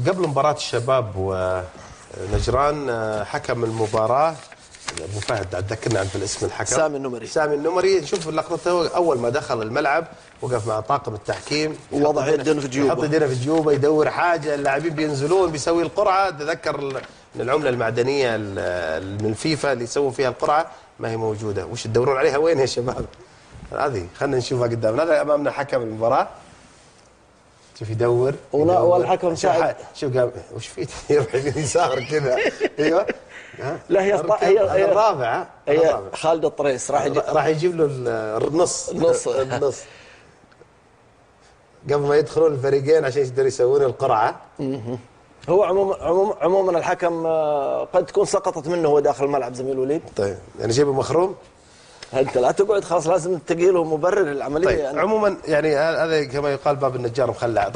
قبل مباراة الشباب ونجران حكم المباراة ابو فهد ذكرنا عن الاسم الحكم سامي النمري. نشوف لقطته اول ما دخل الملعب وقف مع طاقم التحكيم ووضع يدينه في جيوبه، يحط يدينه في جيوبه يدور حاجه، اللاعبين بينزلون بيسوي القرعه. تذكر من العمله المعدنيه من الفيفا اللي يسوون فيها القرعه ما هي موجوده، وش تدورون عليها وين يا شباب؟ هذه خلينا نشوفها قدامنا. هذا امامنا حكم المباراه، شوف يدور والحكم ساعد. شوف قام وش في يروح يمين يسار كذا. ايوه لا هي الرابعه خالد الطريس راح يجيب له النص قبل ما يدخلون الفريقين عشان يقدروا يسوون القرعه. هو عموما الحكم قد تكون سقطت منه وهو داخل الملعب زميل وليد. طيب يعني جيبه مخروم، انت لا تقعد خلاص لازم تلاقي له مبرر العمليه. طيب يعني. عموما يعني هذا كما يقال باب النجار مخلع.